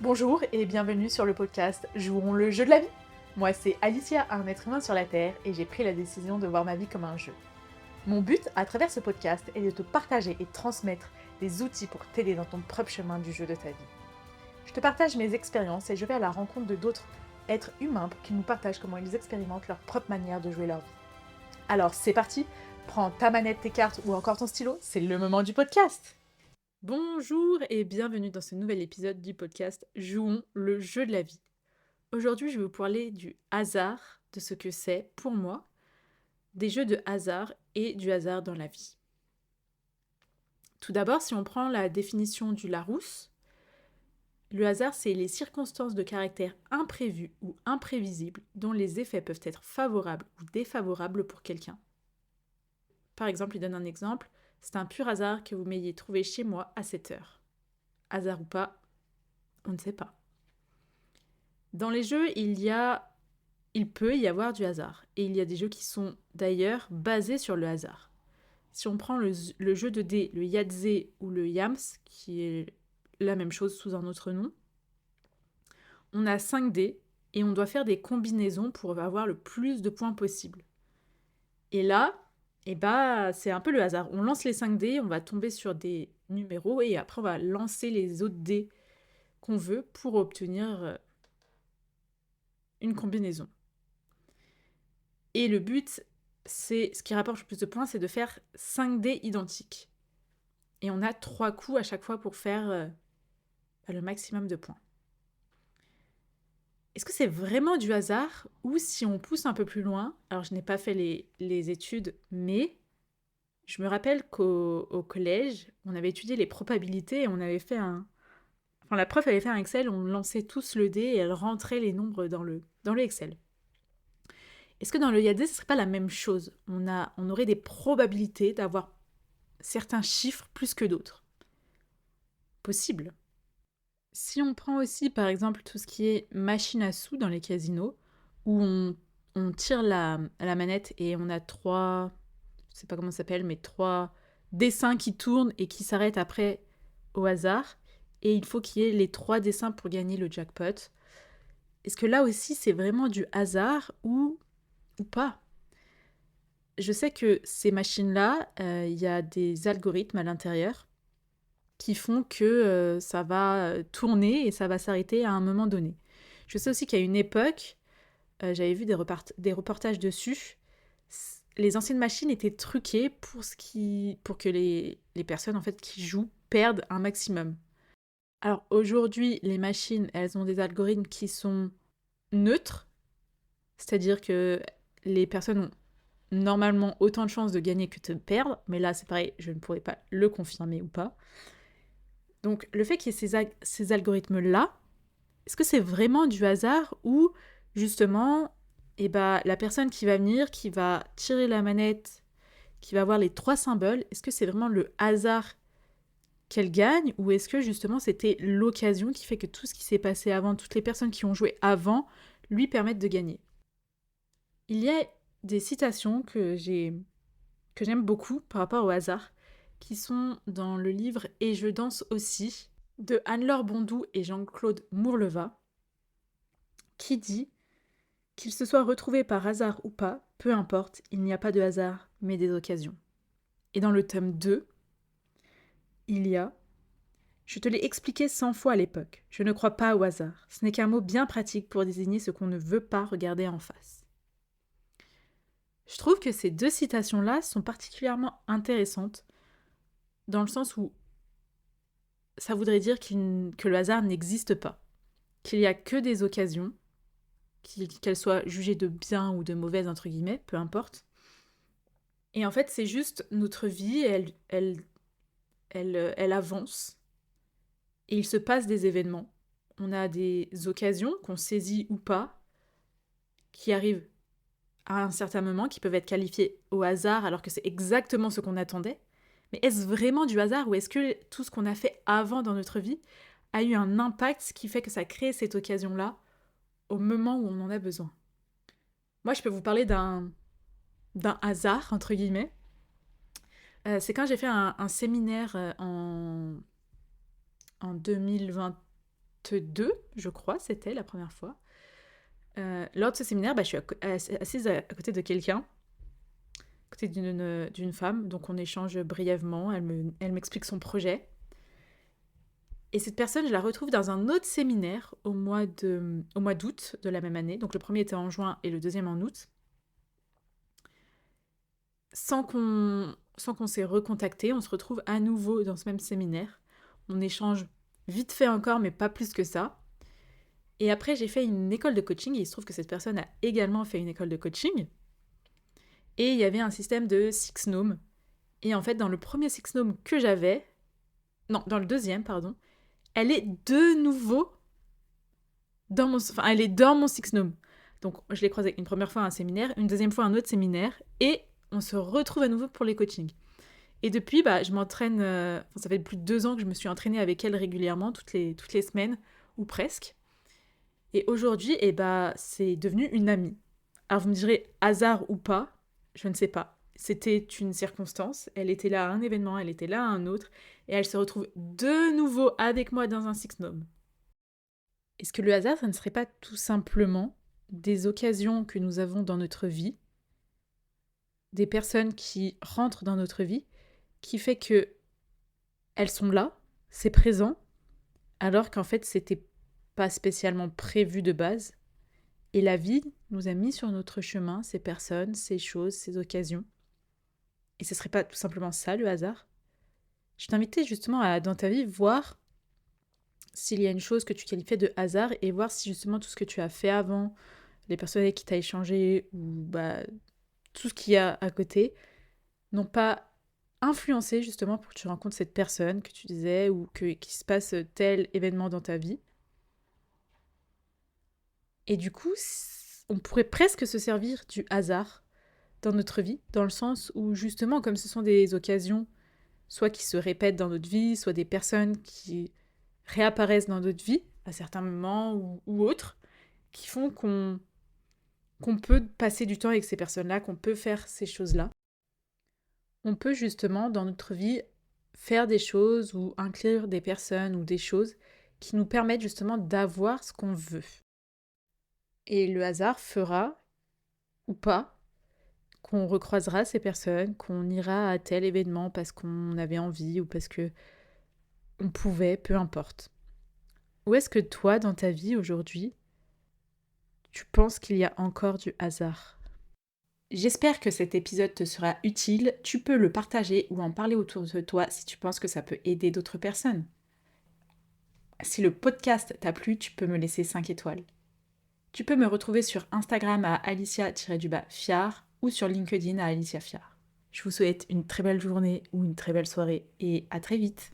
Bonjour et bienvenue sur le podcast Jouons le jeu de la vie. Moi c'est Alicia, un être humain sur la Terre, et j'ai pris la décision de voir ma vie comme un jeu. Mon but à travers ce podcast est de te partager et transmettre des outils pour t'aider dans ton propre chemin du jeu de ta vie. Je te partage mes expériences et je vais à la rencontre de d'autres êtres humains pour qu'ils nous partagent comment ils expérimentent leur propre manière de jouer leur vie. Alors c'est parti, prends ta manette, tes cartes ou encore ton stylo, c'est le moment du podcast. Bonjour et bienvenue dans ce nouvel épisode du podcast Jouons le jeu de la vie. Aujourd'hui, je vais vous parler du hasard, de ce que c'est pour moi, des jeux de hasard et du hasard dans la vie. Tout d'abord, si on prend la définition du Larousse, le hasard, c'est les circonstances de caractère imprévu ou imprévisible dont les effets peuvent être favorables ou défavorables pour quelqu'un. Par exemple, il donne un exemple, c'est un pur hasard que vous m'ayez trouvé chez moi à cette heure. Hasard ou pas, on ne sait pas. Dans les jeux, il peut y avoir du hasard. Et il y a des jeux qui sont d'ailleurs basés sur le hasard. Si on prend le jeu de dés, le Yahtzee ou le Yams, qui est la même chose sous un autre nom, on a 5 dés et on doit faire des combinaisons pour avoir le plus de points possible. Et là, c'est un peu le hasard. On lance les 5 dés, on va tomber sur des numéros et après on va lancer les autres dés qu'on veut pour obtenir une combinaison. Et le but, c'est ce qui rapporte le plus de points, c'est de faire 5 dés identiques. Et on a 3 coups à chaque fois pour faire le maximum de points. Est-ce que c'est vraiment du hasard ou si on pousse un peu plus loin, alors je n'ai pas fait les études, mais je me rappelle qu'au collège, on avait étudié les probabilités et on avait fait la prof avait fait un Excel, on lançait tous le dé et elle rentrait les nombres dans le Excel. Est-ce que dans le Yahtzee, ce ne serait pas la même chose ? On aurait des probabilités d'avoir certains chiffres plus que d'autres. Possible. Si on prend aussi par exemple tout ce qui est machine à sous dans les casinos, où on tire la manette et on a 3, je sais pas comment ça s'appelle, mais 3 dessins qui tournent et qui s'arrêtent après au hasard, et il faut qu'il y ait les 3 dessins pour gagner le jackpot. Est-ce que là aussi c'est vraiment du hasard ou pas ? Je sais que ces machines-là, il y a des algorithmes à l'intérieur qui font que ça va tourner et ça va s'arrêter à un moment donné. Je sais aussi qu'à une époque, j'avais vu des reportages dessus, les anciennes machines étaient truquées pour que les personnes en fait, qui jouent perdent un maximum. Alors aujourd'hui, les machines, elles ont des algorithmes qui sont neutres, c'est-à-dire que les personnes ont normalement autant de chances de gagner que de perdre, mais là c'est pareil, je ne pourrais pas le confirmer ou pas. Donc le fait qu'il y ait ces algorithmes-là, est-ce que c'est vraiment du hasard ou justement, la personne qui va venir, qui va tirer la manette, qui va avoir les 3 symboles, est-ce que c'est vraiment le hasard qu'elle gagne ou est-ce que justement c'était l'occasion qui fait que tout ce qui s'est passé avant, toutes les personnes qui ont joué avant, lui permettent de gagner ? Il y a des citations que j'aime beaucoup par rapport au hasard, qui sont dans le livre Et je danse aussi, de Anne-Laure Bondou et Jean-Claude Mourleva, qui dit « Qu'il se soit retrouvé par hasard ou pas, peu importe, il n'y a pas de hasard, mais des occasions. » Et dans le tome 2, il y a « Je te l'ai expliqué 100 fois à l'époque, je ne crois pas au hasard, ce n'est qu'un mot bien pratique pour désigner ce qu'on ne veut pas regarder en face. » Je trouve que ces 2 citations-là sont particulièrement intéressantes, dans le sens où ça voudrait dire que le hasard n'existe pas, qu'il n'y a que des occasions, qu'elles soient jugées de bien ou de mauvaises, entre guillemets, peu importe. Et en fait, c'est juste notre vie, elle avance, et il se passe des événements. On a des occasions qu'on saisit ou pas, qui arrivent à un certain moment, qui peuvent être qualifiées au hasard, alors que c'est exactement ce qu'on attendait. Mais est-ce vraiment du hasard ou est-ce que tout ce qu'on a fait avant dans notre vie a eu un impact qui fait que ça crée cette occasion-là au moment où on en a besoin ? Moi, je peux vous parler d'un hasard, entre guillemets. C'est quand j'ai fait un séminaire en 2021, 2022, je crois, c'était la première fois. Lors de ce séminaire, je suis assise à côté de quelqu'un, à côté d'une femme, donc on échange brièvement, elle m'explique son projet. Et cette personne, je la retrouve dans un autre séminaire au mois d'août de la même année. Donc le premier était en juin et le deuxième en août. Sans qu'on s'ait recontacté, on se retrouve à nouveau dans ce même séminaire. On échange vite fait encore, mais pas plus que ça. Et après, j'ai fait une école de coaching et il se trouve que cette personne a également fait une école de coaching. Et il y avait un système de six nomes. Et en fait, dans le premier six nome que j'avais, non, dans le deuxième, pardon, elle est de nouveau elle est dans mon six nome. Donc, je l'ai croisée une première fois à un séminaire, une deuxième fois à un autre séminaire, et on se retrouve à nouveau pour les coachings. Et depuis, je m'entraîne, ça fait plus de 2 ans que je me suis entraînée avec elle régulièrement, toutes les semaines, ou presque. Et aujourd'hui, c'est devenu une amie. Alors vous me direz, hasard ou pas, je ne sais pas. C'était une circonstance, elle était là à un événement, elle était là à un autre, et elle se retrouve de nouveau avec moi dans un six nome. Est-ce que le hasard, ça ne serait pas tout simplement des occasions que nous avons dans notre vie, des personnes qui rentrent dans notre vie, qui fait que elles sont là, c'est présent, alors qu'en fait, c'était pas spécialement prévu de base. Et la vie nous a mis sur notre chemin ces personnes, ces choses, ces occasions. Et ce serait pas tout simplement ça, le hasard? Je t'invitais justement à, dans ta vie, voir s'il y a une chose que tu qualifiais de hasard et voir si justement tout ce que tu as fait avant, les personnes avec qui tu as échangé ou tout ce qu'il y a à côté, n'ont pas influencé justement pour que tu rencontres cette personne que tu disais ou qu'il se passe tel événement dans ta vie. Et du coup, on pourrait presque se servir du hasard dans notre vie, dans le sens où justement, comme ce sont des occasions, soit qui se répètent dans notre vie, soit des personnes qui réapparaissent dans notre vie à certains moments ou autres, qui font qu'on peut passer du temps avec ces personnes-là, qu'on peut faire ces choses-là. On peut justement, dans notre vie, faire des choses ou inclure des personnes ou des choses qui nous permettent justement d'avoir ce qu'on veut. Et le hasard fera, ou pas, qu'on recroisera ces personnes, qu'on ira à tel événement parce qu'on avait envie ou parce que on pouvait, peu importe. Où est-ce que toi, dans ta vie aujourd'hui, tu penses qu'il y a encore du hasard? J'espère que cet épisode te sera utile. Tu peux le partager ou en parler autour de toi si tu penses que ça peut aider d'autres personnes. Si le podcast t'a plu, tu peux me laisser 5 étoiles. Tu peux me retrouver sur Instagram à Alicia-Fiard ou sur LinkedIn à Alicia Fiard. Je vous souhaite une très belle journée ou une très belle soirée et à très vite.